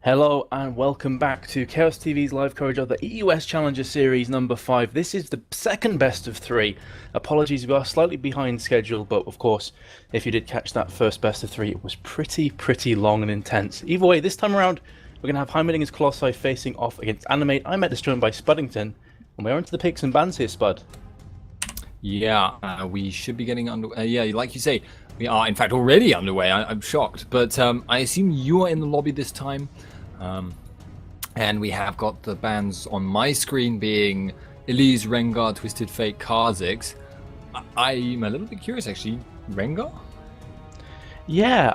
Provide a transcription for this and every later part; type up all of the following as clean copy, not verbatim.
Hello and welcome back to Chaos TV's live coverage of the EUS Challenger Series number 5. This is the second best of 3. Apologies, we are slightly behind schedule, but of course, if you did catch that first best of 3, it was pretty long and intense. Either way, this time around, we're going to have Heimerdingers Colossi facing off against Animate. Animate is joined by Spuddington, and we're into the picks and bans here, Spud. Yeah, we should be getting underway. Yeah, like you say, we are in fact already underway. I'm shocked, but I assume you are in the lobby this time. And we have got the bans on my screen being Elise, Rengar, Twisted Fate, Kha'Zix. I'm a little bit curious actually. Rengar? Yeah,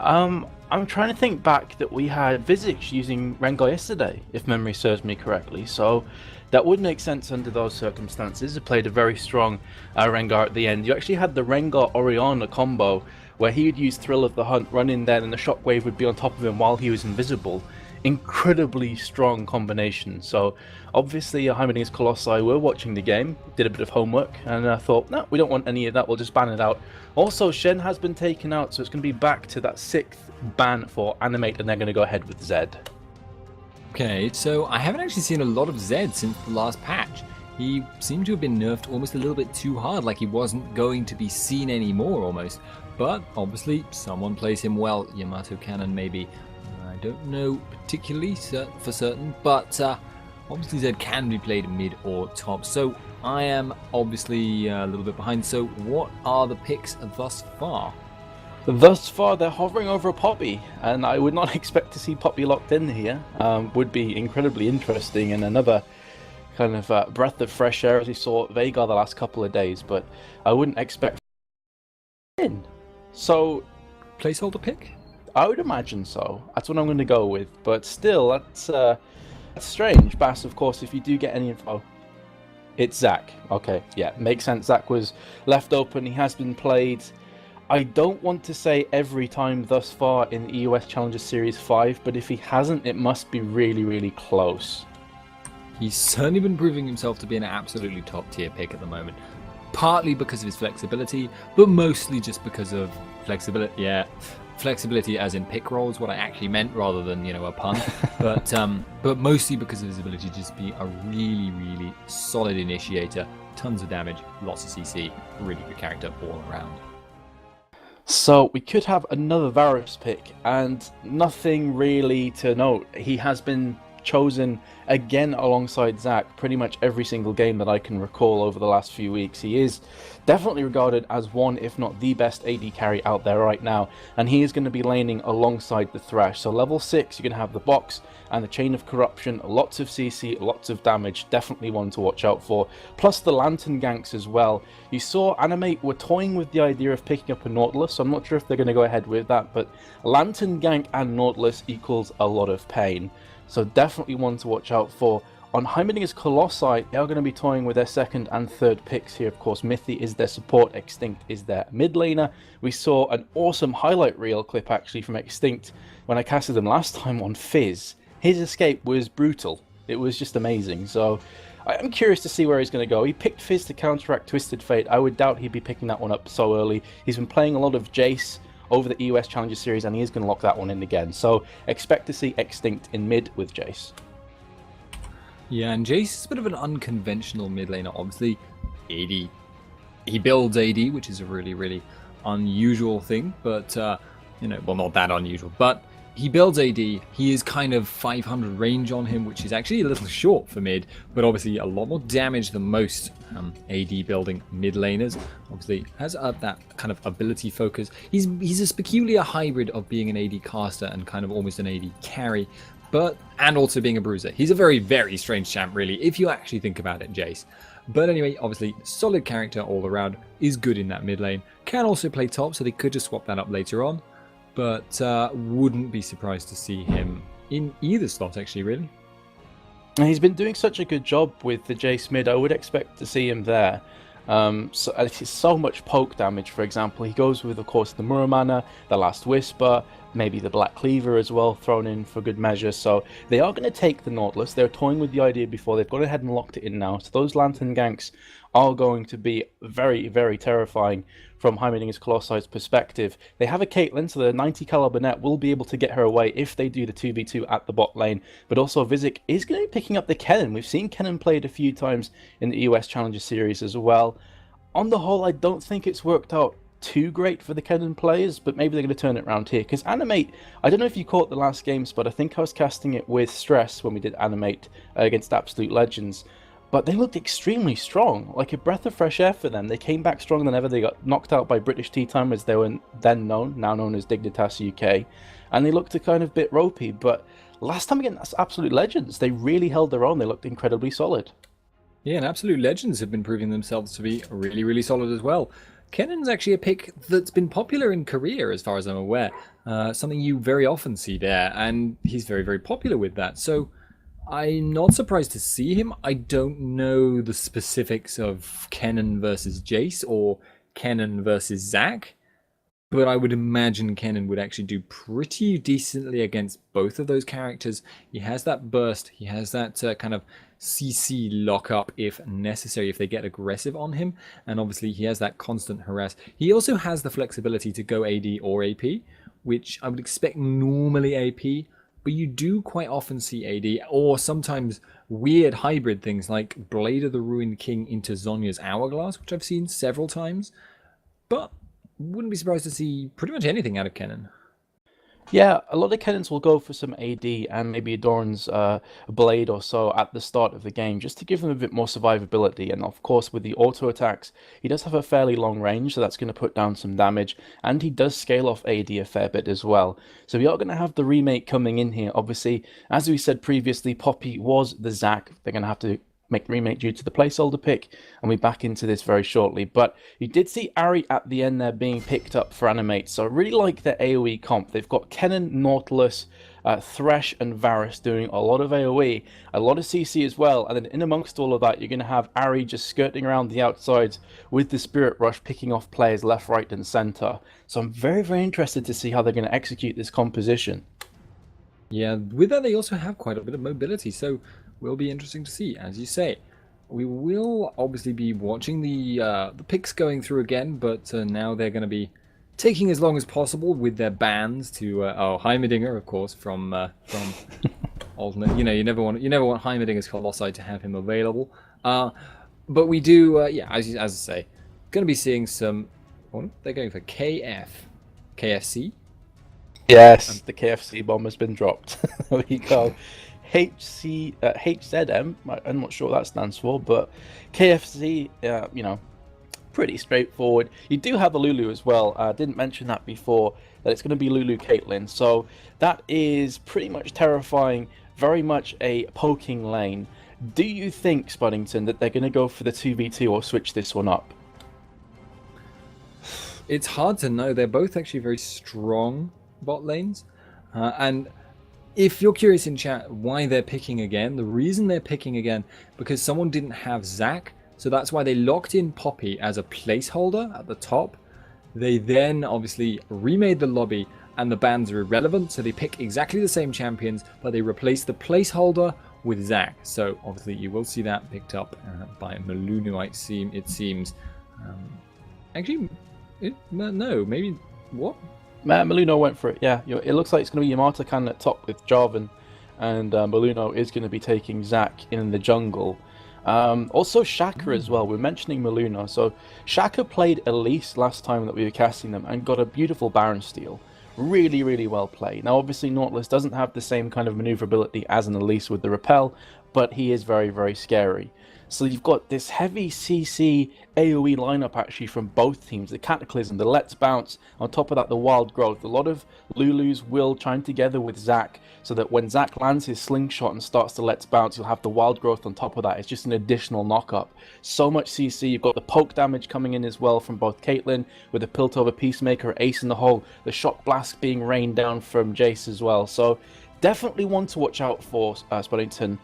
I'm trying to think back that we had Visage using Rengar yesterday, if memory serves me correctly, so that would make sense under those circumstances. It played a very strong Rengar at the end. You actually had the Rengar Orianna combo where he would use Thrill of the Hunt, run in there, and the Shockwave would be on top of him while he was invisible. Incredibly strong combination. So obviously Heimerdingers Colossi were watching the game, did a bit of homework, and I thought, no, we don't want any of that, we'll just ban it out. Also, Shen has been taken out, so it's going to be back to that 6th ban for Animate, and they're going to go ahead with Zed. Okay, so I haven't actually seen a lot of Zed since the last patch. He seemed to have been nerfed almost a little bit too hard, like he wasn't going to be seen anymore almost. But obviously someone plays him well, Yamato Cannon maybe. I don't know particularly for certain, but obviously Zed can be played mid or top. So I am obviously a little bit behind. So what are the picks thus far? Thus far, they're hovering over a Poppy, and I would not expect to see Poppy locked in here. Would be incredibly interesting, and another kind of breath of fresh air as we saw Veigar the last couple of days, but I wouldn't expect in. So, Placeholder pick? I would imagine so. That's what I'm going to go with. But still, that's strange. Bass, of course, if you do get any info, it's Zach. Okay, yeah, makes sense. Zach was left open. He has been played. I don't want to say every time thus far in the EUS Challenger Series 5, but if he hasn't, it must be really close. He's certainly been proving himself to be an absolutely top tier pick at the moment. Partly because of his flexibility, but mostly just because of flexibility. Yeah. Flexibility as in pick rolls, what I actually meant rather than, you know, a pun. But mostly because of his ability to just be a really solid initiator, tons of damage, lots of CC, really good character all around. So we could have another Varus pick, and nothing really to note. He has been chosen again alongside Zach pretty much every single game that I can recall over the last few weeks. He is definitely regarded as one, if not the best AD carry out there right now, and he is going to be laning alongside the Thresh. So level 6, you're going to have the box and the Chain of Corruption, lots of CC, lots of damage, definitely one to watch out for, plus the Lantern ganks as well. You saw Animate were toying with the idea of picking up a Nautilus, so I'm not sure if they're going to go ahead with that, but Lantern gank and Nautilus equals a lot of pain. So definitely one to watch out for. On Heimerdingers Colossi, they are going to be toying with their 2nd and 3rd picks here. Of course, Mithy is their support, Extinct is their mid laner. We saw an awesome highlight reel clip actually from Extinct when I casted them last time on Fizz. His escape was brutal. It was just amazing. So I'm curious to see where he's going to go. He picked Fizz to counteract Twisted Fate. I would doubt he'd be picking that one up so early. He's been playing a lot of Jace over the EUS Challenger Series, and he is going to lock that one in again. So expect to see Extinct in mid with Jace. Yeah, and Jace is a bit of an unconventional mid laner, obviously. AD. He builds AD, which is a really unusual thing, but, you know, well, not that unusual, but he builds AD. He is kind of 500 range on him, which is actually a little short for mid, but obviously a lot more damage than most AD building mid laners. Obviously has that kind of ability focus. He's this peculiar hybrid of being an AD caster and kind of almost an AD carry, and also being a bruiser. He's a very strange champ, really, if you actually think about it, Jace. But anyway, obviously, solid character all around, is good in that mid lane. Can also play top, so they could just swap that up later on. But wouldn't be surprised to see him in either slot, actually, really. He's been doing such a good job with the Jace mid, I would expect to see him there. It's so much poke damage, for example. He goes with, of course, the Muramana, the Last Whisper, maybe the Black Cleaver as well thrown in for good measure. So they are going to take the Nautilus. They're toying with the idea before. They've gone ahead and locked it in now. So those Lantern ganks are going to be very, very terrifying from Heimerdingers Colossi's perspective. They have a Caitlyn, so the 90 caliber net will be able to get her away if they do the 2v2 at the bot lane. But also Vizic is going to be picking up the Kennen. We've seen Kennen played a few times in the US Challenger Series as well. On the whole, I don't think it's worked out too great for the Kennen players, but maybe they're going to turn it around here. Because Animate, I don't know if you caught the last games, but I think I was casting it with Stress when we did Animate against Absolute Legends. But they looked extremely strong, like a breath of fresh air for them. They came back stronger than ever. They got knocked out by British Tea Time, as they were then known, now known as Dignitas UK. And they looked a kind of bit ropey, but last time against Absolute Legends, they really held their own. They looked incredibly solid. Yeah, and Absolute Legends have been proving themselves to be really, really solid as well. Kennen's actually a pick that's been popular in Korea, as far as I'm aware. Something you very often see there, and he's very, very popular with that. So I'm not surprised to see him. I don't know the specifics of Kennen versus Jace or Kennen versus Zac, but I would imagine Kennen would actually do pretty decently against both of those characters. He has that burst, he has that kind of CC lockup if necessary, if they get aggressive on him, and obviously he has that constant harass. He also has the flexibility to go AD or AP, which I would expect normally AP, but you do quite often see AD, or sometimes weird hybrid things like Blade of the Ruined King into Zhonya's Hourglass, which I've seen several times, but wouldn't be surprised to see pretty much anything out of Kennen. Yeah, a lot of Kennens will go for some AD and maybe a Doran's Blade or so at the start of the game, just to give them a bit more survivability. And of course, with the auto attacks, he does have a fairly long range, so that's going to put down some damage. And he does scale off AD a fair bit as well. So we are going to have the remake coming in here. Obviously, as we said previously, Poppy was the Zac. They're going to have to make remake due to the placeholder pick, and we'll be back into this very shortly. But you did see Ari at the end there being picked up for Animate, so I really like their AoE comp. They've got Kennen, Nautilus, Thresh and Varus doing a lot of AoE, a lot of CC as well, and then in amongst all of that you're going to have Ari just skirting around the outsides with the Spirit Rush, picking off players left, right and centre. So I'm very, very interested to see how they're going to execute this composition. Yeah, with that they also have quite a bit of mobility, so will be interesting to see, as you say. We will obviously be watching the picks going through again, but now they're going to be taking as long as possible with their bans to Heimerdinger, of course, from alternate. You never want Heimerdingers Colossi to have him available. But we do, as I say, going to be seeing some. Oh, they're going for KFC. Yes, the KFC bomb has been dropped. There we go. HZM, I'm not sure what that stands for, but KFC, pretty straightforward. You do have the Lulu as well. I didn't mention that before, that it's going to be Lulu Caitlyn, so that is pretty much terrifying, very much a poking lane. Do you think, Spuddington, that they're going to go for the 2v2 or switch this one up? It's hard to know. They're both actually very strong bot lanes, and if you're curious in chat why they're picking again, the reason they're picking again, because someone didn't have Zac, so that's why they locked in Poppy as a placeholder at the top. They then obviously remade the lobby and the bans are irrelevant, so they pick exactly the same champions, but they replace the placeholder with Zac. So obviously you will see that picked up by Malunu, it seems. No, maybe, what? Maluno went for it, yeah. It looks like it's going to be Yamato Khan at top with Jarvan, and Maluno is going to be taking Zac in the jungle. Also Shaka as well, we're mentioning Maluno. So Shaka played Elise last time that we were casting them and got a beautiful Baron steal. Really, really well played. Now obviously Nautilus doesn't have the same kind of maneuverability as an Elise with the repel, but he is very, very scary. So you've got this heavy CC AoE lineup actually from both teams. The Cataclysm, the Let's Bounce, on top of that the Wild Growth. A lot of Lulus will chime together with Zac so that when Zac lands his slingshot and starts to Let's Bounce, you'll have the Wild Growth on top of that. It's just an additional knock-up. So much CC. You've got the poke damage coming in as well from both Caitlyn with the Piltover Peacemaker, Ace in the hole, the Shock Blast being rained down from Jace as well. So definitely one to watch out for, Spuddington.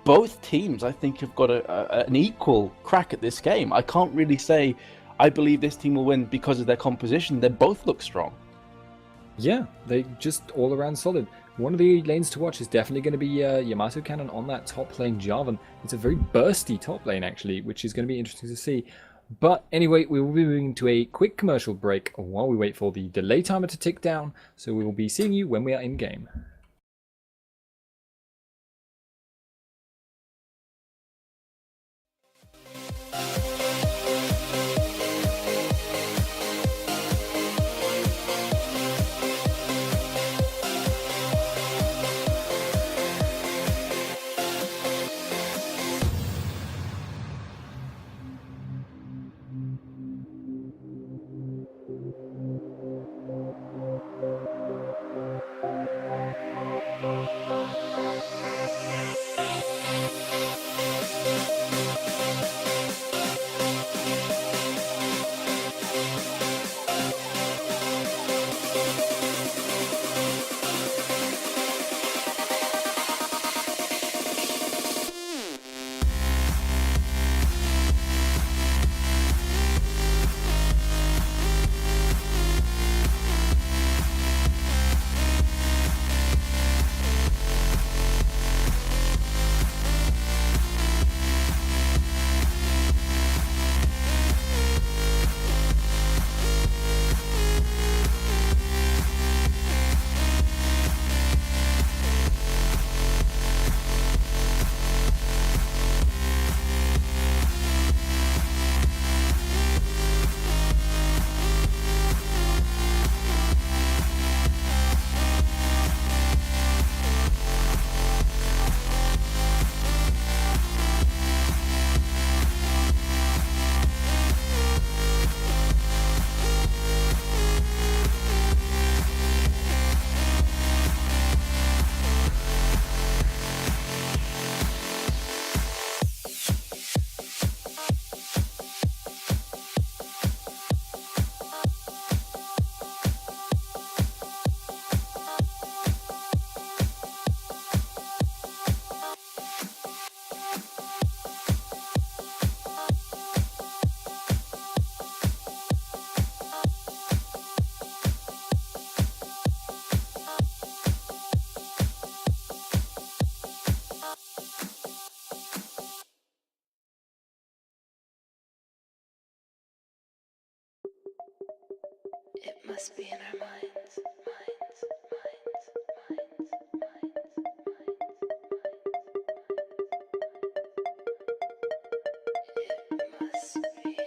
Both teams, I think, have got an equal crack at this game. I can't really say I believe this team will win because of their composition. They both look strong. Yeah, they just all around solid. One of the lanes to watch is definitely going to be Yamato Cannon on that top lane, Jarvan. It's a very bursty top lane, actually, which is going to be interesting to see. But anyway, we will be moving to a quick commercial break while we wait for the delay timer to tick down. So we will be seeing you when we are in game. It must be in our minds, minds, minds, minds, minds, minds. It must be in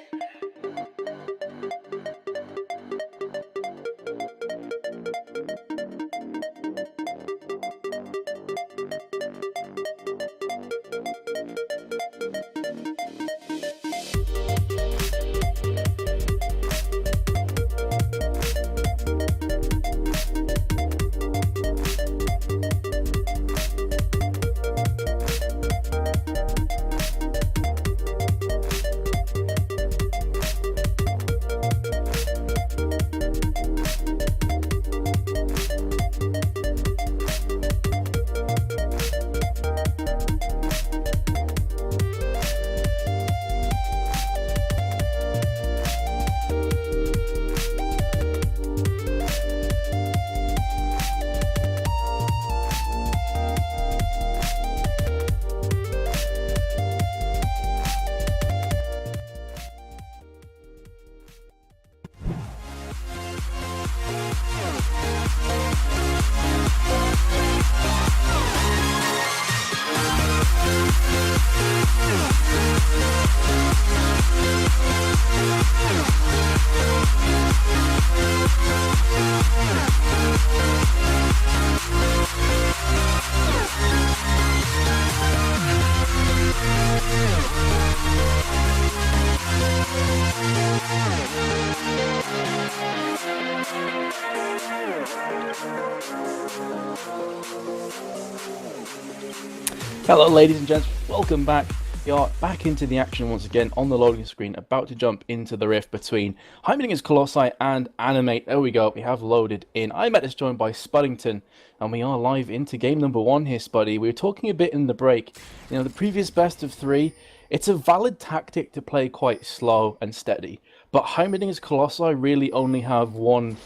Hello ladies and gents, welcome back. We are back into the action once again on the loading screen, about to jump into the rift between Heimerdingers Colossi and Animate. There we go, we have loaded in. Animate is joined by Spuddington, and we are live into game number 1 here, Spuddy. We were talking a bit in the break. You know, the previous best of 3, it's a valid tactic to play quite slow and steady, but Heimerdingers Colossi really only have one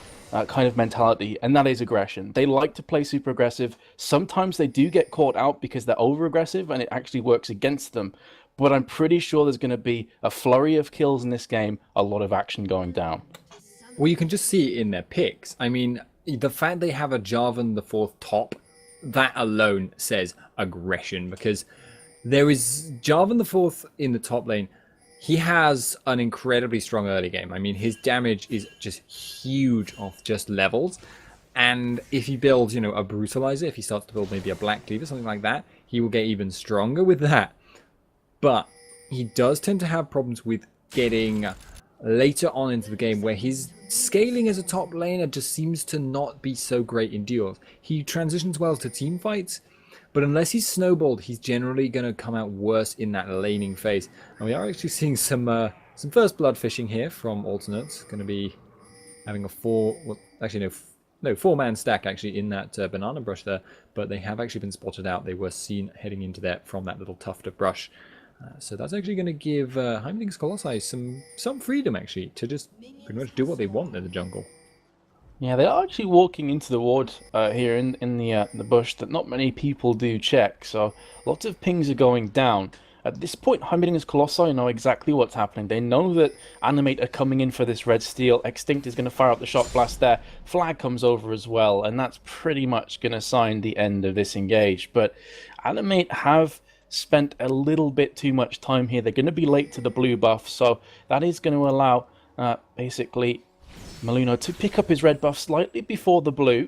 kind of mentality, and that is aggression. They like to play super aggressive. Sometimes they do get caught out because they're over aggressive, and it actually works against them. But I'm pretty sure there's going to be a flurry of kills in this game, a lot of action going down. Well, you can just see it in their picks. I mean, the fact they have a Jarvan the fourth top, that alone says aggression, because there is Jarvan the fourth in the top lane. He has an incredibly strong early game. I mean, his damage is just huge off just levels. And if he builds, you know, a Brutalizer, if he starts to build maybe a Black Cleaver, something like that, he will get even stronger with that. But he does tend to have problems with getting later on into the game where his scaling as a top laner just seems to not be so great in duels. He transitions well to team fights, but unless he's snowballed, he's generally going to come out worse in that laning phase. And we are actually seeing some first blood fishing here from Alternates. Going to be having a four-man stack actually in that banana brush there. But they have actually been spotted out. They were seen heading into there from that little tuft of brush. So that's actually going to give Heimerdingers Colossi some freedom actually to just pretty much do what they want in the jungle. Yeah, they are actually walking into the ward here in the bush that not many people do check, so lots of pings are going down. At this point, Heimerdingers Colossi know exactly what's happening. They know that Animate are coming in for this red steel. Extinct is going to fire up the shot blast there. Flag comes over as well, and that's pretty much going to sign the end of this engage. But Animate have spent a little bit too much time here. They're going to be late to the blue buff, so that is going to allow basically Maluno to pick up his red buff slightly before the blue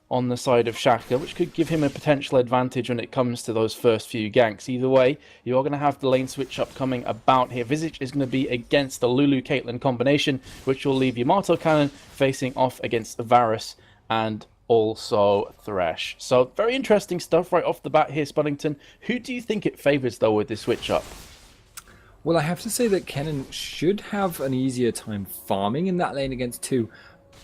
on the side of Shaka, which could give him a potential advantage when it comes to those first few ganks. Either way, you're going to have the lane switch up coming about here. Visage is going to be against the Lulu Caitlyn combination, which will leave Yamato Cannon facing off against Varus and also Thresh. So very interesting stuff right off the bat here, Spuddington. Who do you think it favours though with this switch up? Well, I have to say that Kennen should have an easier time farming in that lane against 2.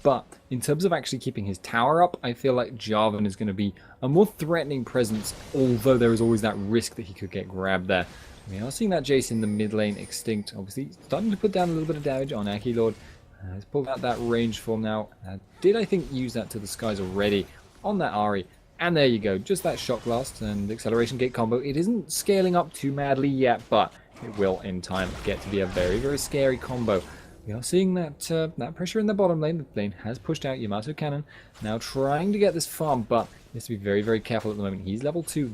But in terms of actually keeping his tower up, I feel like Jarvan is going to be a more threatening presence, although there is always that risk that he could get grabbed there. We are seeing that Jace in the mid lane extinct, obviously starting to put down a little bit of damage on Aki Lord. He's pulled out that range form now. Did I think use that to the skies already on that Ahri. And there you go, just that shock blast and acceleration gate combo. It isn't scaling up too madly yet, but it will in time get to be a very, very scary combo. We are seeing that that pressure in the bottom lane. The lane has pushed out Yamato Cannon. Now trying to get this farm, but he has to be very, very careful at the moment. He's level 2,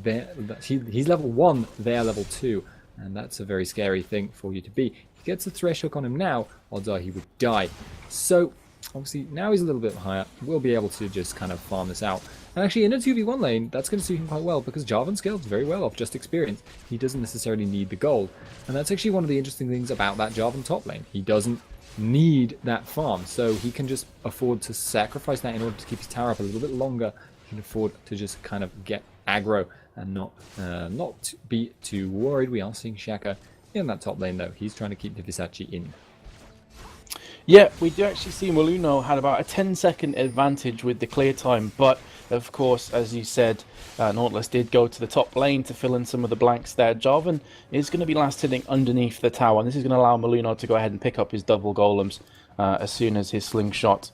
he's level 1, they're level 2. And that's a very scary thing for you to be. If he gets a Thresh hook on him now, odds are he would die. So, obviously, now he's a little bit higher. We'll be able to just kind of farm this out. And actually, in a 2v1 lane, that's going to suit him quite well, because Jarvan scales very well off just experience. He doesn't necessarily need the gold. And that's actually one of the interesting things about that Jarvan top lane. He doesn't need that farm, so he can just afford to sacrifice that in order to keep his tower up a little bit longer. He can afford to just kind of get aggro and not be too worried. We are seeing Shaka in that top lane though. He's trying to keep the Visachi in. Yeah, we do actually see Maluno had about a 10-second advantage with the clear time, but of course, as you said, Nautilus did go to the top lane to fill in some of the blanks there. Jarvan is going to be last hitting underneath the tower, and this is going to allow Maluno to go ahead and pick up his double golems as soon as his slingshot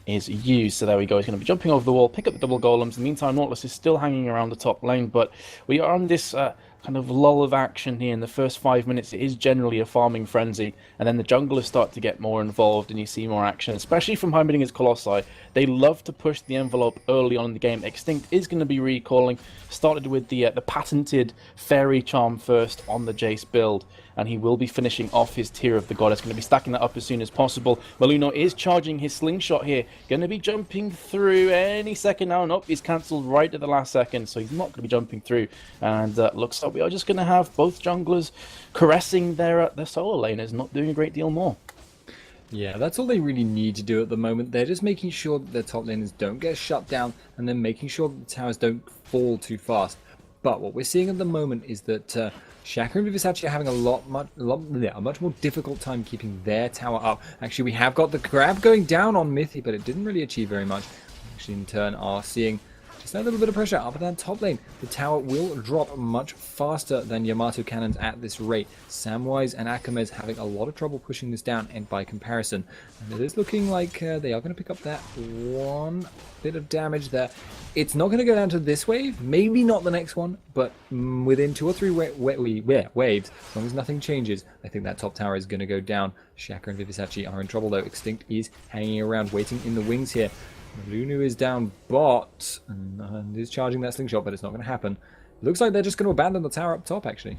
is used. So there we go, he's going to be jumping over the wall, pick up the double golems. In the meantime, Nautilus is still hanging around the top lane, but we are on this kind of lull of action here. In the first 5 minutes, it is generally a farming frenzy, and then the junglers start to get more involved and you see more action, especially from Heimerdingers Colossi. They love to push the envelope early on in the game. Extinct is going to be recalling, started with the patented Fairy Charm first on the Jace build, and he will be finishing off his Tear of the Goddess. Going to be stacking that up as soon as possible. Maluno is charging his slingshot here, going to be jumping through any second now. Nope, he's cancelled right at the last second, so he's not going to be jumping through, and looks like we are just going to have both junglers caressing their solo laners, not doing a great deal more. Yeah, that's all they really need to do at the moment. They're just making sure that their top laners don't get shut down, and then making sure that the towers don't fall too fast. But what we're seeing at the moment is that Shaka and Visachi are having a much more difficult time keeping their tower up. Actually, we have got the grab going down on Mythi, but it didn't really achieve very much. Actually, in turn, are seeing Just a little bit of pressure up at that top lane. The tower will drop much faster than Yamato cannons at this rate. Samwise and Akamez having a lot of trouble pushing this down, and by comparison. And it is looking like they are going to pick up that one bit of damage there. It's not going to go down to this wave, maybe not the next one, but within 2 or 3 waves, as long as nothing changes, I think that top tower is going to go down. Shaka and Vivisachi are in trouble though. Extinct is hanging around, waiting in the wings here. Lunu is down bot and is charging that slingshot, but it's not going to happen. It looks like they're just going to abandon the tower up top, actually.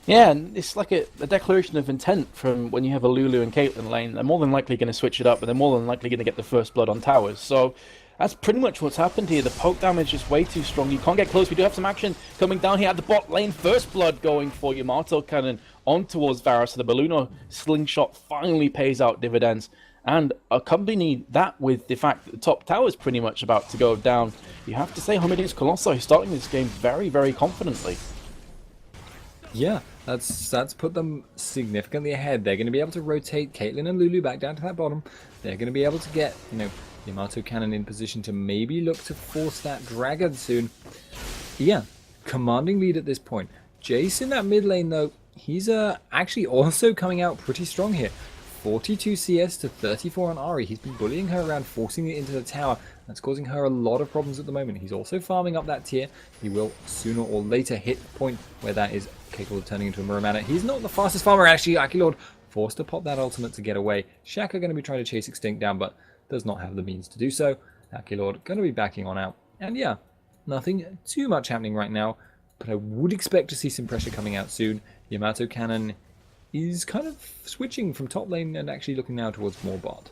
Yeah, and it's like a declaration of intent from when you have a Lulu and Caitlyn lane. They're more than likely going to switch it up, but they're more than likely going to get the first blood on towers. So that's pretty much what's happened here. The poke damage is way too strong. You can't get close. We do have some action coming down here at the bot lane. First blood going for Yamato cannon on towards Varus. So the Balluno slingshot finally pays out dividends. And accompany that with the fact that the top tower is pretty much about to go down. You have to say Heimerdingers Colossi starting this game very, very confidently. Yeah, that's put them significantly ahead. They're going to be able to rotate Caitlyn and Lulu back down to that bottom. They're going to be able to get, Yamato cannon in position to maybe look to force that dragon soon. Yeah, commanding lead at this point. Jace in that mid lane though, he's actually also coming out pretty strong here. 42 CS to 34 on Ahri. He's been bullying her around, forcing it into the tower. That's causing her a lot of problems at the moment. He's also farming up that tier. He will sooner or later hit the point where that is capable of turning into a Muramana. He's not the fastest farmer actually. Akilord forced to pop that ultimate to get away. Shaka going to be trying to chase Extinct down, but does not have the means to do so. Akilord going to be backing on out. And yeah, nothing too much happening right now, but I would expect to see some pressure coming out soon. Yamato cannon is kind of switching from top lane and actually looking now towards more bot.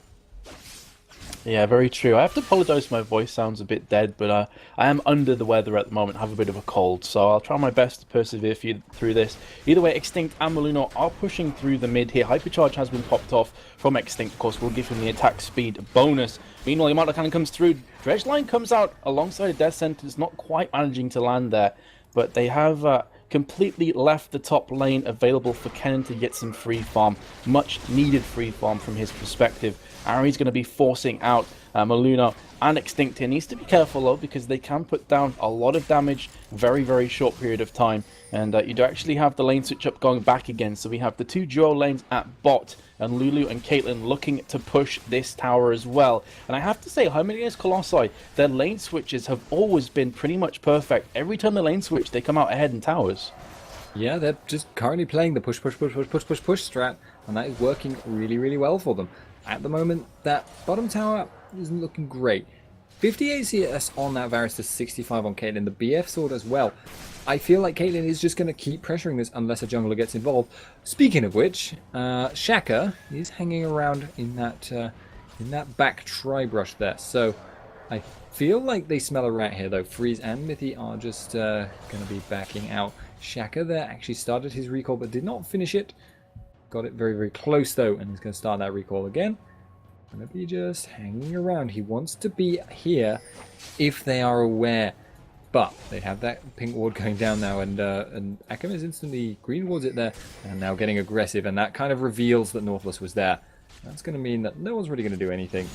Yeah, very true. I have to apologise if my voice sounds a bit dead, but I am under the weather at the moment. I have a bit of a cold, so I'll try my best to persevere through this. Either way, Extinct and Molino are pushing through the mid here. Hypercharge has been popped off from Extinct, of course. We'll give him the attack speed bonus. Meanwhile, Yamato cannon comes through. Dredgeline comes out alongside a Death Sentence, not quite managing to land there, but they have completely left the top lane available for Kennen to get some free farm. Much needed free farm from his perspective. Ahri's going to be forcing out Molino and Extinct here. Needs to be careful though, because they can put down a lot of damage very, very short period of time. And you do actually have the lane switch up going back again. So we have the 2 duo lanes at bot, and Lulu and Caitlyn looking to push this tower as well. And I have to say, Heimerdingers Colossi, their lane switches have always been pretty much perfect. Every time they lane switch, they come out ahead in towers. Yeah, they're just currently playing the push strat, and that is working really, really well for them. At the moment, that bottom tower isn't looking great. 58 CS on that Varus to 65 on Caitlyn. The BF sword as well. I feel like Caitlyn is just going to keep pressuring this unless a jungler gets involved. Speaking of which, Shaka is hanging around in that back tri-brush there. So I feel like they smell a rat here though. Freeze and Mithy are just going to be backing out. Shaka there actually started his recall but did not finish it. Got it very, very close though, and he's going to start that recall again. Going to be just hanging around. He wants to be here if they are aware. But they have that pink ward going down now, and Akam is instantly green wards it there, and now getting aggressive, and that kind of reveals that Nautilus was there. That's going to mean that no one's really going to do anything.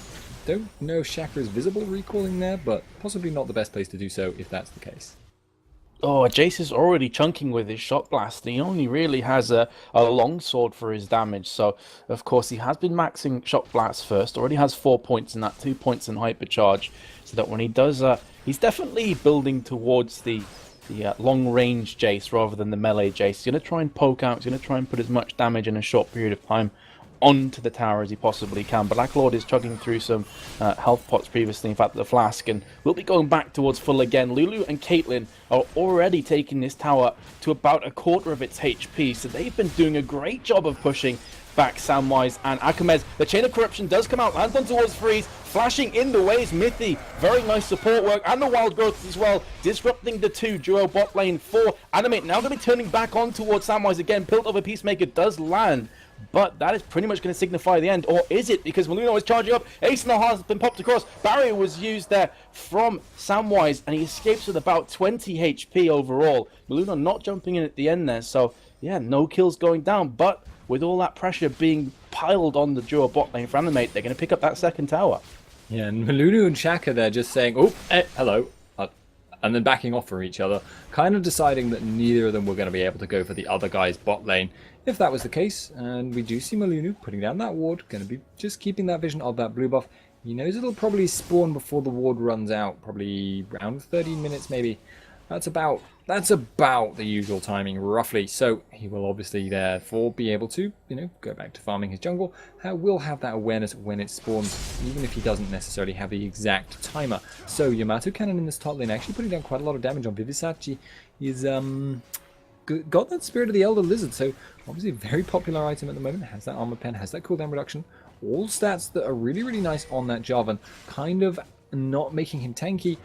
Don't know if Shaka is visible recalling there, but possibly not the best place to do so if that's the case. Oh, Jace is already chunking with his shot blast, and he only really has a long sword for his damage. So, of course, he has been maxing shot blast first. Already has 4 points in that, 2 points in hypercharge. So that when he does, he's definitely building towards the long-range Jace rather than the melee Jace. He's going to try and poke out. He's going to try and put as much damage in a short period of time onto the tower as he possibly can. Black Lord is chugging through some health pots previously, in fact the flask, and we'll be going back towards full again. Lulu and Caitlyn are already taking this tower to about a quarter of its HP, so they've been doing a great job of pushing back Samwise and Akamez. The Chain of Corruption does come out, lands on towards Freeze, flashing in the way is Mithy. Very nice support work, and the Wild Growth as well, disrupting the 2 duo bot lane for Animate. Now going to be turning back on towards Samwise again. Pilt of a Peacemaker does land, but that is pretty much going to signify the end. Or is it? Because Molino is charging up. Ace in the Heart has been popped across. Barrier was used there from Samwise, and he escapes with about 20 HP overall. Molino not jumping in at the end there. So, yeah, no kills going down. But with all that pressure being piled on the duo bot lane for Animate, they're going to pick up that second tower. Yeah, and Molino and Shaka, they're just saying, oh, hello. and then backing off from each other, kind of deciding that neither of them were going to be able to go for the other guy's bot lane. If that was the case, and we do see Malunu putting down that ward, going to be just keeping that vision of that blue buff. He knows it'll probably spawn before the ward runs out, probably around 30 minutes maybe. That's about the usual timing, roughly. So he will obviously therefore be able to, go back to farming his jungle. Will have that awareness when it spawns, even if he doesn't necessarily have the exact timer. So Yamato Cannon in this top lane actually putting down quite a lot of damage on Vivisachi. He's got that Spirit of the Elder Lizard, so obviously a very popular item at the moment. Has that armor pen, has that cooldown reduction. All stats that are really, really nice on that Jarvan. Kind of not making him tanky,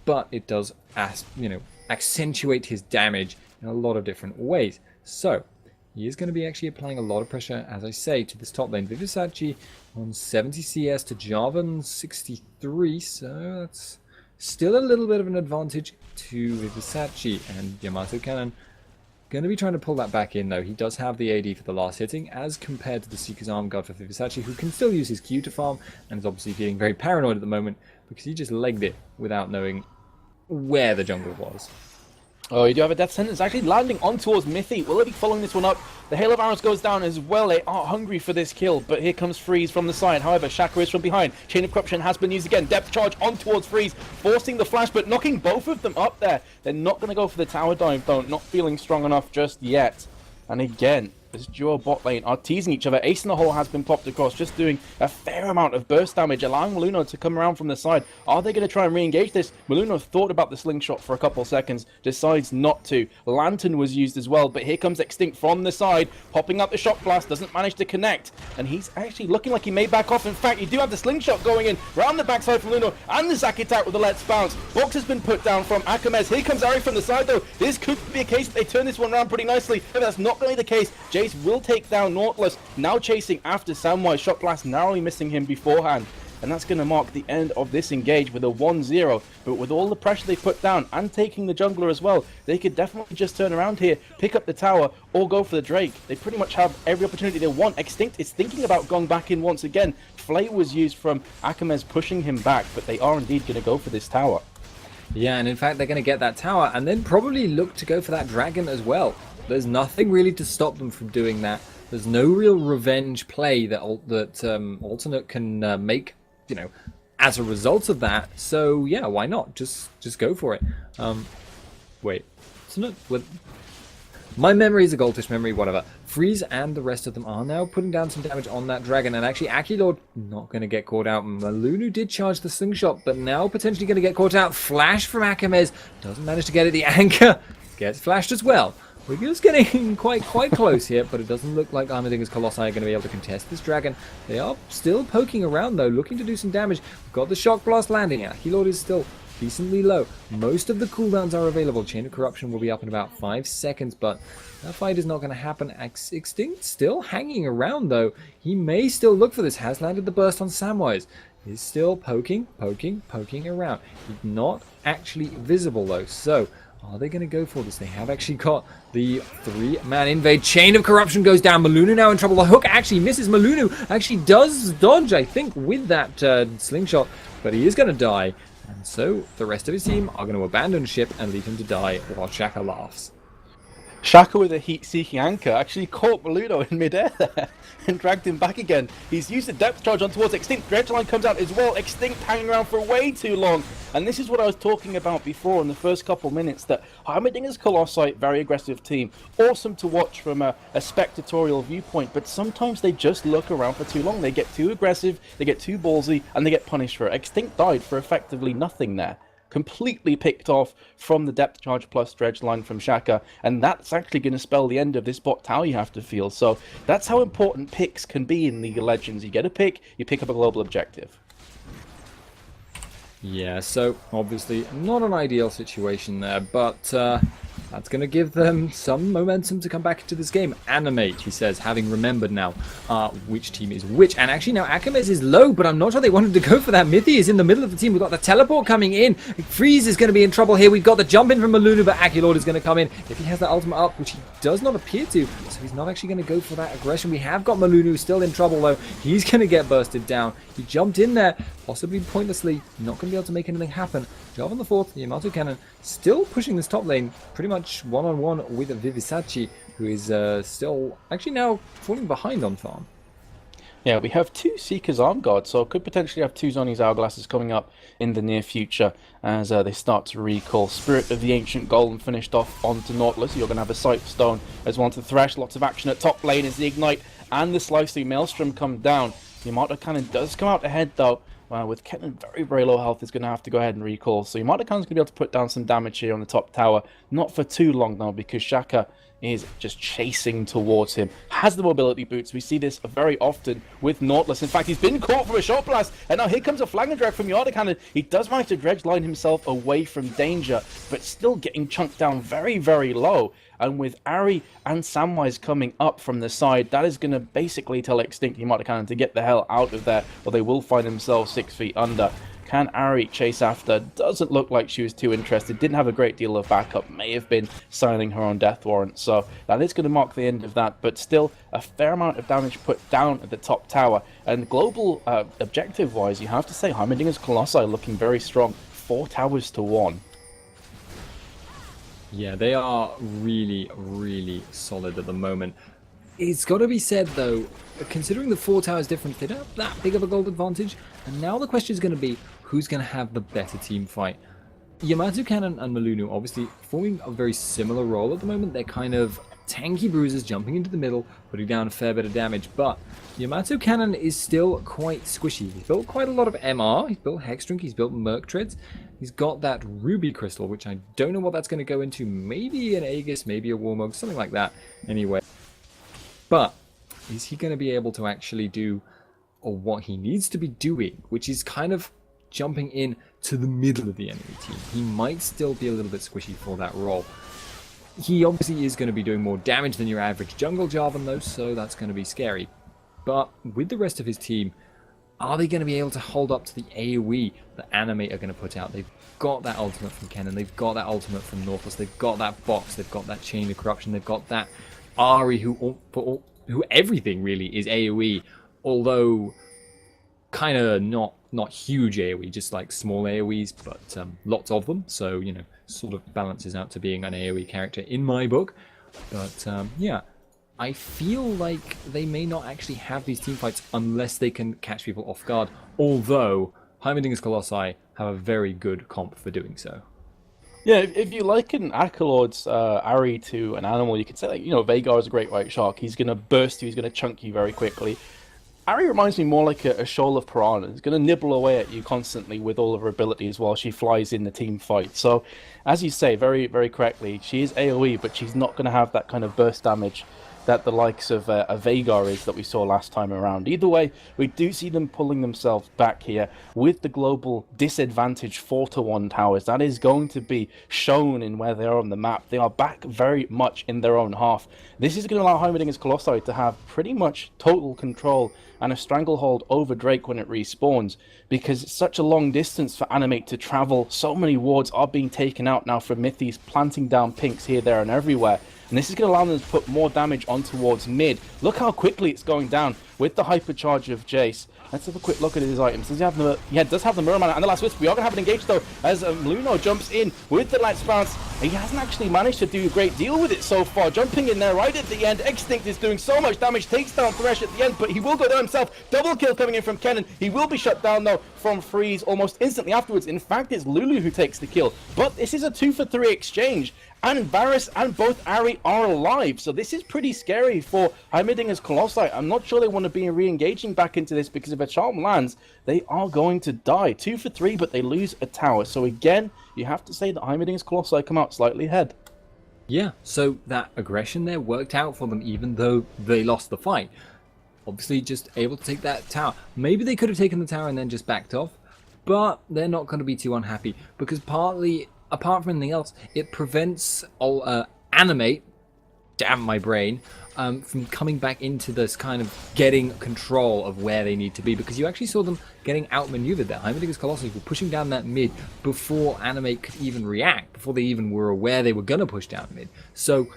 but it does, accentuate his damage in a lot of different ways. So he is going to be actually applying a lot of pressure, as I say, to this top lane. Vivisachi on 70 CS to Jarvan 63, so that's still a little bit of an advantage to Vivisachi. And Yamato Cannon going to be trying to pull that back in, though. He does have the AD for the last hitting, as compared to the Seeker's Arm Guard for Vivisachi, who can still use his Q to farm, and is obviously feeling very paranoid at the moment, because he just legged it without knowing where the jungle was. Oh, you do have a death sentence actually landing on towards Mithy. Will it be following this one up? The Hail of Arrows goes down as well. They are hungry for this kill, but here comes Freeze from the side. However, Shaka is from behind. Chain of Corruption has been used again. Depth charge on towards Freeze, forcing the flash, but knocking both of them up there. They're not going to go for the tower dive, though. Not feeling strong enough just yet. And again, this duo bot lane are teasing each other. Ace in the hole has been popped across, just doing a fair amount of burst damage, allowing Maluno to come around from the side. Are they going to try and re-engage this? Maluno thought about the slingshot for a couple seconds, decides not to. Lantern was used as well, but here comes Extinct from the side, popping up the shock blast, doesn't manage to connect, and he's actually looking like he may back off. In fact, you do have the slingshot going in, round the backside from Maluno, and the Zac attack with the Let's Bounce. Box has been put down from Akamez. Here comes Ari from the side, though. This could be a case that they turn this one around pretty nicely, but that's not going to be the case. Jace will take down Nautilus, now chasing after Samwise. Shot blast narrowly missing him beforehand, and that's going to mark the end of this engage with a 1-0. But with all the pressure they put down and taking the jungler as well, they could definitely just turn around here, pick up the tower, or go for the Drake. They pretty much have every opportunity they want. Extinct is thinking about going back in once again. Flay was used from Akamez pushing him back, but they are indeed going to go for this tower. Yeah, and in fact they're going to get that tower and then probably look to go for that dragon as well. There's nothing really to stop them from doing that. There's no real revenge play that Alternate can make, as a result of that. So yeah, why not? Just go for it. Wait, Alternate? My memory is a Goldfish memory, whatever. Freeze and the rest of them are now putting down some damage on that dragon, and actually Akilord not going to get caught out. Malunu did charge the slingshot, but now potentially going to get caught out. Flash from Akamez, doesn't manage to get it. The anchor gets flashed as well. We're just getting quite close here, but it doesn't look like Heimerdingers Colossi are going to be able to contest this dragon. They are still poking around, though, looking to do some damage. We've got the Shock Blast landing. Akilord is still decently low. Most of the cooldowns are available. Chain of Corruption will be up in about 5 seconds, but that fight is not going to happen. Extinct still hanging around, though. He may still look for this. Has landed the burst on Samwise. He's still poking around. He's not actually visible, though, so are they going to go for this? They have actually got the 3-man invade. Chain of Corruption goes down. Malunu now in trouble. The hook actually misses. Malunu actually does dodge, I think, with that slingshot, but he is going to die. And so the rest of his team are going to abandon ship and leave him to die while Shaka laughs. Shaka with a heat-seeking anchor actually caught Maluno in midair there and dragged him back again. He's used a depth charge on towards Extinct. Dredgeline comes out as well. Extinct hanging around for way too long. And this is what I was talking about before in the first couple minutes, that Heimerdingers Colossi, very aggressive team. Awesome to watch from a spectatorial viewpoint, but sometimes they just look around for too long. They get too aggressive, they get too ballsy, and they get punished for it. Extinct died for effectively nothing there. Completely picked off from the depth charge plus dredge line from Shaka, and that's actually going to spell the end of this bot tower, you have to feel. So that's how important picks can be in League of Legends. You get a pick, you pick up a global objective. Yeah, so obviously not an ideal situation there, but That's going to give them some momentum to come back into this game. Animate, he says, having remembered now which team is which. And actually now Akames is low, but I'm not sure they wanted to go for that. Mithy is in the middle of the team. We've got the teleport coming in. Freeze is going to be in trouble here. We've got the jump in from Malunu, but Akilord is going to come in. If he has that ultimate up, which he does not appear to, so he's not actually going to go for that aggression. We have got Malunu still in trouble though. He's going to get bursted down. He jumped in there, possibly pointlessly, not going to be able to make anything happen. Job on the fourth, Yamato Cannon still pushing this top lane, pretty much one-on-one with Vivisachi, who is still actually now falling behind on farm. Yeah, we have 2 Seekers Arm Guards, so could potentially have 2 Zoni's Hourglasses coming up in the near future as they start to recall. Spirit of the Ancient Golem finished off onto Nautilus. You're going to have a Sight Stone as one to Thresh. Lots of action at top lane as the Ignite and the Slicing Maelstrom come down. Yamato Cannon does come out ahead though. With Kennen very low health, is going to have to go ahead and recall. So Yamato Cannon's going to be able to put down some damage here on the top tower. Not for too long though, because Shaka is just chasing towards him. Has the mobility boots. We see this very often with Nautilus. In fact, he's been caught for a shot blast. And now here comes a flank drag from Yamato Cannon. He does manage to dredge line himself away from danger, but still getting chunked down very low. And with Ari and Samwise coming up from the side, that is going to basically tell Extinct Yamato Cannon to get the hell out of there, or they will find themselves 6 feet under. Can Ari chase after? Doesn't look like she was too interested. Didn't have a great deal of backup. May have been signing her own death warrant. So that is going to mark the end of that. But still, a fair amount of damage put down at the top tower. And global objective-wise, you have to say Heimerdingers Colossi looking very strong. 4 towers to 1. Yeah, they are really solid at the moment. It's got to be said, though, considering the 4 towers difference, they don't have that big of a gold advantage. And now the question is going to be, who's going to have the better team fight? Yamato Cannon and Malunu obviously forming a very similar role at the moment. They're kind of tanky bruisers jumping into the middle, putting down a fair bit of damage. But Yamato Cannon is still quite squishy. He's built quite a lot of MR. He's built Hexdrink. He's built Merc Treads. He's got that Ruby Crystal, which I don't know what that's going to go into. Maybe an Aegis, maybe a Warmog, something like that. Anyway. But is he going to be able to actually do or what he needs to be doing, which is kind of jumping in to the middle of the enemy team? He might still be a little bit squishy for that role. He obviously is going to be doing more damage than your average jungle Jarvan though, so that's going to be scary. But with the rest of his team, are they going to be able to hold up to the AoE that Animate are going to put out? They've got that ultimate from Kennen, they've got that ultimate from Nautilus, they've got that box, they've got that Chain of Corruption, they've got that Ari who everything really is AoE, although kind of not huge AoE, just like small AoEs, but lots of them, so you know, sort of balances out to being an AoE character in my book. But yeah, I feel like they may not actually have these team fights unless they can catch people off guard, although Heimerdingers Colossi have a very good comp for doing so. Yeah, if you liken Akilord's Ari to an animal, you could say, like, you know, Vhagar is a great white shark. He's going to burst you, he's going to chunk you very quickly. Ari reminds me more like a shoal of piranha. He's going to nibble away at you constantly with all of her abilities while she flies in the team fight. So, as you say, very correctly, she is AoE, but she's not going to have that kind of burst damage that the likes of Vhagar is that we saw last time around. Either way, we do see them pulling themselves back here with the global disadvantage 4-1 towers. That is going to be shown in where they are on the map. They are back very much in their own half. This is going to allow Heimerdingers Colossi to have pretty much total control and a stranglehold over Drake when it respawns, because it's such a long distance for Animate to travel. So many wards are being taken out now from Mythies, planting down pinks here, there, and everywhere. And this is going to allow them to put more damage on towards mid. Look how quickly it's going down with the hypercharge of Jace. Let's have a quick look at his items. Does he have the... Yeah, does have the Mirror Man and the Last Wisp. We are going to have an engage though, as Luno jumps in with the Light Bounce. He hasn't actually managed to do a great deal with it so far. Jumping in there right at the end. Extinct is doing so much damage. Takes down Thresh at the end, but he will go down himself. Double kill coming in from Kennen. He will be shut down though from Freeze almost instantly afterwards. In fact, it's Lulu who takes the kill. But this is a 2-for-3 exchange. And Varus and both Ari are alive, so this is pretty scary for Heimerdingers Colossi. I'm not sure they want to be re-engaging back into this, because if a charm lands, they are going to die. 2-for-3, but they lose a tower. So again, you have to say that Heimerdingers Colossi come out slightly ahead. Yeah, so that aggression there worked out for them, even though they lost the fight. Obviously, just able to take that tower. Maybe they could have taken the tower and then just backed off, but they're not going to be too unhappy, because partly apart from anything else, it prevents Animate, damn my brain, from coming back into this kind of getting control of where they need to be, because you actually saw them getting outmaneuvered there. Heimerdingers Colossi were pushing down that mid before Animate could even react, before they even were aware they were going to push down mid. So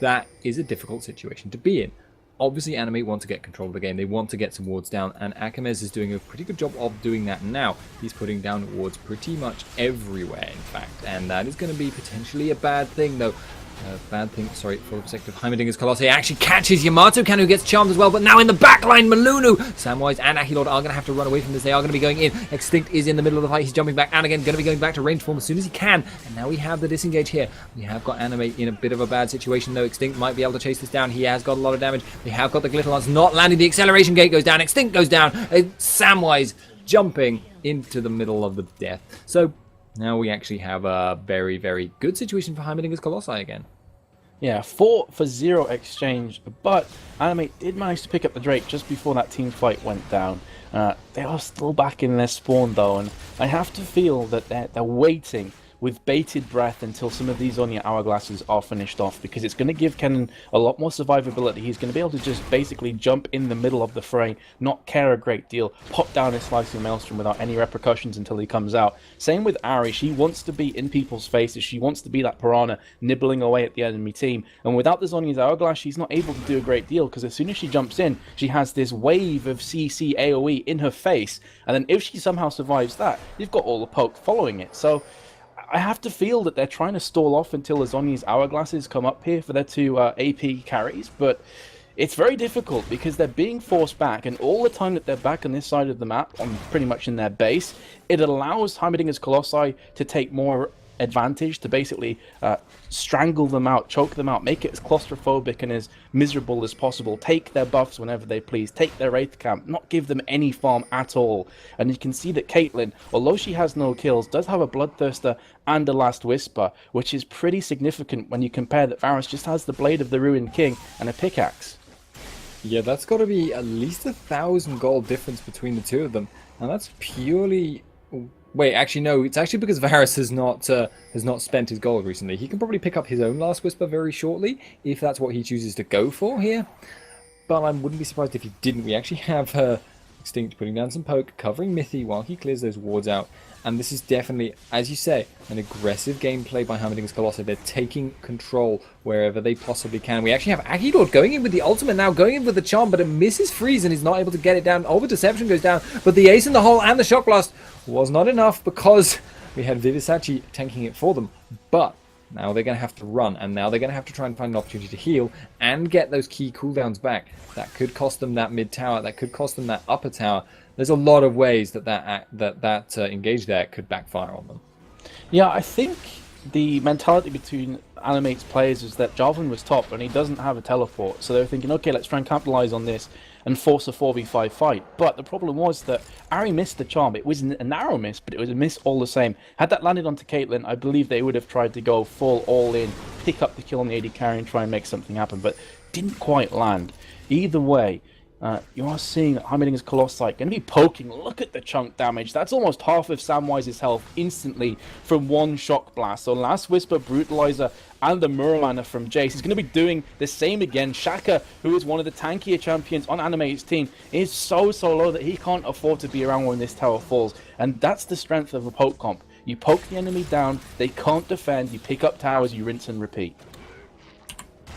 that is a difficult situation to be in. Obviously, Animate want to get control of the game. They want to get some wards down, and Akimez is doing a pretty good job of doing that now. He's putting down wards pretty much everywhere, in fact, and that is going to be potentially a bad thing, though. Bad thing, sorry, for the perspective. Heimerdingers Colossi actually catches Yamato Can, who gets charmed as well, but now in the backline, Malunu, Samwise and Achilord are going to have to run away from this. They are going to be going in. Extinct is in the middle of the fight. He's jumping back, and again, going to be going back to range form as soon as he can. And now we have the disengage here. We have got Animate in a bit of a bad situation, though. Extinct might be able to chase this down. He has got a lot of damage. They have got the glitter lance not landing. The acceleration gate goes down. Extinct goes down. Samwise jumping into the middle of the death. So now we actually have a very, very good situation for Heimerdingers Colossi again. Yeah, 4 for 0 exchange, but Animate did manage to pick up the Drake just before that team fight went down. They are still back in their spawn though, and I have to feel that they're waiting with bated breath until some of these Onion Hourglasses are finished off, because it's going to give Kennen a lot more survivability. He's going to be able to just basically jump in the middle of the fray, not care a great deal, pop down his Slicing Maelstrom without any repercussions until he comes out. Same with Ari. She wants to be in people's faces. She wants to be that piranha nibbling away at the enemy team. And without this Onion's Hourglass, she's not able to do a great deal, because as soon as she jumps in, she has this wave of CC AoE in her face. And then if she somehow survives that, you've got all the poke following it. So I have to feel that they're trying to stall off until Azoni's Hourglasses come up here for their 2 AP carries, but it's very difficult because they're being forced back, and all the time that they're back on this side of the map, on pretty much in their base, it allows Heimerdingers Colossi to take more advantage, to basically strangle them out, choke them out, make it as claustrophobic and as miserable as possible, take their buffs whenever they please, take their Wraith Camp, not give them any farm at all. And you can see that Caitlyn, although she has no kills, does have a Bloodthirster and a Last Whisper, which is pretty significant when you compare that Varus just has the Blade of the Ruined King and a pickaxe. Yeah, that's got to be at least 1,000 gold difference between the two of them, and that's purely... Wait, actually no, it's actually because Varus has not spent his gold recently. He can probably pick up his own Last Whisper very shortly, if that's what he chooses to go for here. But I wouldn't be surprised if he didn't. We actually have Extinct putting down some poke, covering Mithy while he clears those wards out. And this is definitely, as you say, an aggressive gameplay by Heimerdingers Colossi. They're taking control wherever they possibly can. We actually have Achilord going in with the ultimate now, going in with the charm, but it misses Freeze and he's not able to get it down. Over Deception goes down, but the Ace in the hole and the Shock Blast was not enough because we had Vivisachi tanking it for them. But now they're going to have to run, and now they're going to have to try and find an opportunity to heal and get those key cooldowns back. That could cost them that mid tower, that could cost them that upper tower. There's a lot of ways that engage there could backfire on them. Yeah, I think the mentality between Animate's players is that Jarvan was top and he doesn't have a teleport, so they were thinking, okay, let's try and capitalize on this and force a 4v5 fight. But the problem was that Ari missed the charm. It was a narrow miss, but it was a miss all the same. Had that landed onto Caitlyn, I believe they would have tried to go full all in, pick up the kill on the AD carry and try and make something happen, but didn't quite land. Either way, you are seeing Heimerdingers Colossi going to be poking. Look at the chunk damage. That's almost half of Samwise's health instantly from one shock blast. So Last Whisper, Brutalizer, and the Murlana from Jace. He's going to be doing the same again. Shaka, who is one of the tankier champions on Animate's team, is so low that he can't afford to be around when this tower falls. And that's the strength of a poke comp. You poke the enemy down, they can't defend, you pick up towers, you rinse and repeat.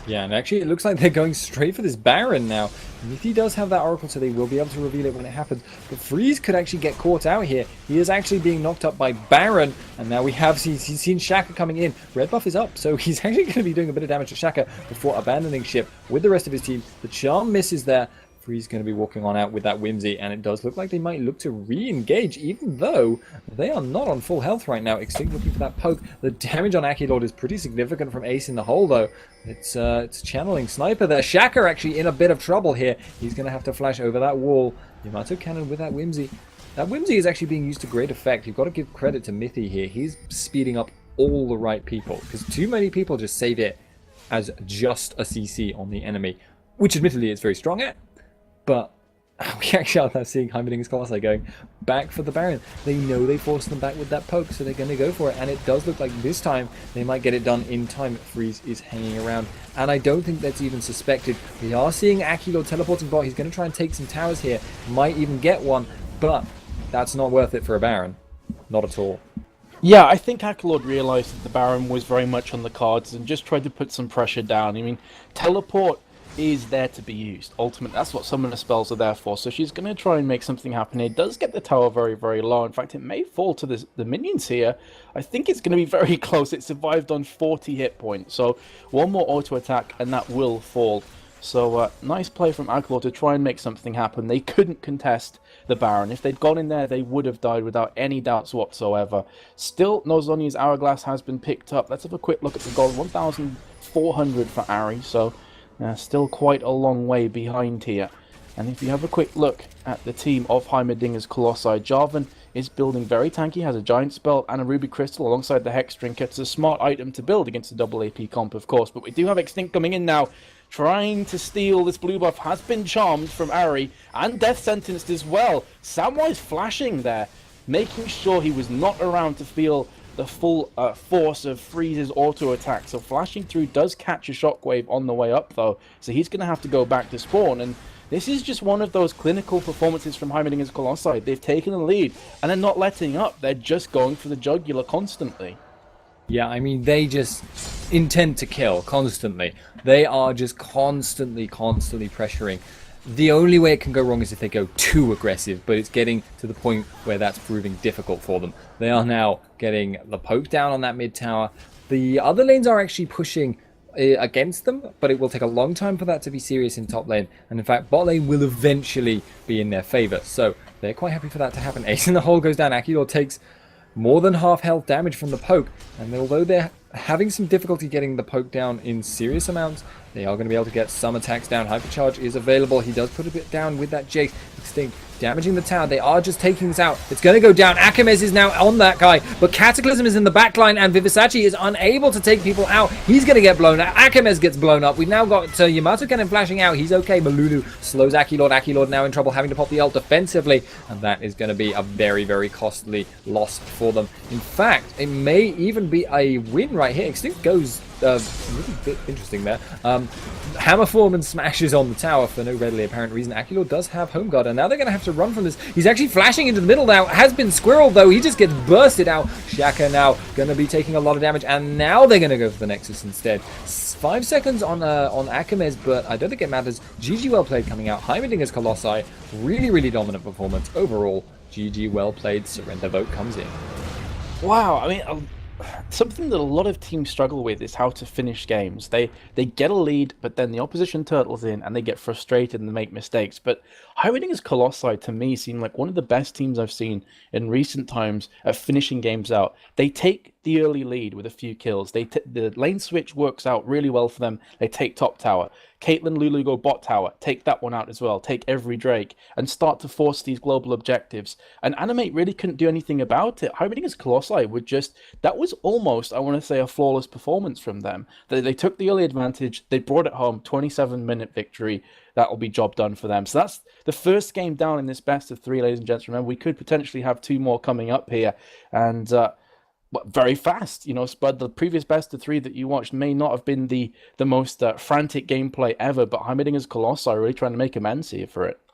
Yeah, and actually it looks like they're going straight for this Baron now. Mithy does have that Oracle, so they will be able to reveal it when it happens. But Freeze could actually get caught out here. He is actually being knocked up by Baron, and now we have seen Shaka coming in. Red buff is up, so he's actually going to be doing a bit of damage to Shaka before abandoning ship with the rest of his team. The charm misses there. Freeze going to be walking on out with that Whimsy, and it does look like they might look to re-engage, even though they are not on full health right now. Extinct looking for that poke. The damage on Achilord is pretty significant from Ace in the hole, though. It's channeling Sniper there. Shaka actually in a bit of trouble here. He's going to have to flash over that wall. Yamato Cannon with that Whimsy. That Whimsy is actually being used to great effect. You've got to give credit to Mithy here. He's speeding up all the right people, because too many people just save it as just a CC on the enemy, which admittedly it's very strong at. But we actually are now seeing Heimerdingers Colossi going back for the Baron. They know they forced them back with that poke, so they're going to go for it. And it does look like this time they might get it done in time. Freeze is hanging around, and I don't think that's even suspected. We are seeing Akilord teleporting bot. He's going to try and take some towers here. Might even get one, but that's not worth it for a Baron. Not at all. Yeah, I think Akilord realised that the Baron was very much on the cards and just tried to put some pressure down. I mean, teleport is there to be used. Ultimately, that's what summoner spells are there for. So she's going to try and make something happen. It does get the tower very, very low. In fact, it may fall to the minions here. I think it's going to be very close. It survived on 40 hit points. So one more auto attack and that will fall. So nice play from Akilord to try and make something happen. They couldn't contest the Baron. If they'd gone in there, they would have died without any doubts whatsoever. Still, Nozonia's Hourglass has been picked up. Let's have a quick look at the gold. 1,400 for Ari. So still quite a long way behind here. And if you have a quick look at the team of Heimerdingers Colossi, Jarvan is building very tanky, has a Giant Spell and a Ruby Crystal alongside the Hex Drinker. It's a smart item to build against a double AP comp, of course, but we do have Extinct coming in now, trying to steal this blue buff. Has been charmed from Ari, and death sentenced as well. Samwise flashing there, making sure he was not around to feel the full force of Freeze's auto attack. So flashing through does catch a shockwave on the way up though, so he's going to have to go back to spawn. And this is just one of those clinical performances from Heimerdingers Colossi. They've taken the lead and they're not letting up. They're just going for the jugular constantly. Yeah, I mean, they just intend to kill constantly. They are just constantly pressuring. The only way it can go wrong is if they go too aggressive, but it's getting to the point where that's proving difficult for them. They are now getting the poke down on that mid tower. The other lanes are actually pushing against them, but it will take a long time for that to be serious in top lane. And in fact, bot lane will eventually be in their favor. So they're quite happy for that to happen. Ace in the hole goes down. Akilord takes more than half health damage from the poke, and although they're having some difficulty getting the poke down in serious amounts, they are going to be able to get some attacks down. Hypercharge is available. He does put a bit down with that Jace. Extinct damaging the tower. They are just taking this out. It's going to go down. Akamez is now on that guy, but Cataclysm is in the backline, and Vivisachi is unable to take people out. He's going to get blown out. Akamez gets blown up. We've now got Yamato Cannon flashing out. He's okay. Malulu slows Akilord. Akilord now in trouble, having to pop the ult defensively, and that is going to be a very, very costly loss for them. In fact, it may even be a win right here. Extinct goes really bit interesting there. Hammer form and smashes on the tower for no readily apparent reason. Akilord does have Home Guard, and now they're going to have to run from this. He's actually flashing into the middle now. Has been squirreled though. He just gets bursted out. Shaka now going to be taking a lot of damage, and now they're going to go for the Nexus instead. 5 seconds on Akamez, but I don't think it matters. GG well played coming out. Heimerdingers Colossi, really dominant performance overall. GG well played. Surrender vote comes in. Wow, I mean, something that a lot of teams struggle with is how to finish games. They get a lead, but then the opposition turtles in and they get frustrated and they make mistakes. But Heimerdingers Colossi, to me, seem like one of the best teams I've seen in recent times at finishing games out. They take the early lead with a few kills. The lane switch works out really well for them. They take top tower. Caitlyn, Lulu go bot tower. Take that one out as well. Take every Drake and start to force these global objectives. And Animate really couldn't do anything about it. Heimerdingers Colossi would just... That was almost, I want to say, a flawless performance from them. They took the early advantage. They brought it home. 27-minute victory. That'll be job done for them. So that's the first game down in this best of three, ladies and gents. Remember, we could potentially have two more coming up here. And... very fast, you know, Spud. The previous best of three that you watched may not have been the most frantic gameplay ever, but Heimerdingers Colossi are really trying to make amends here for it.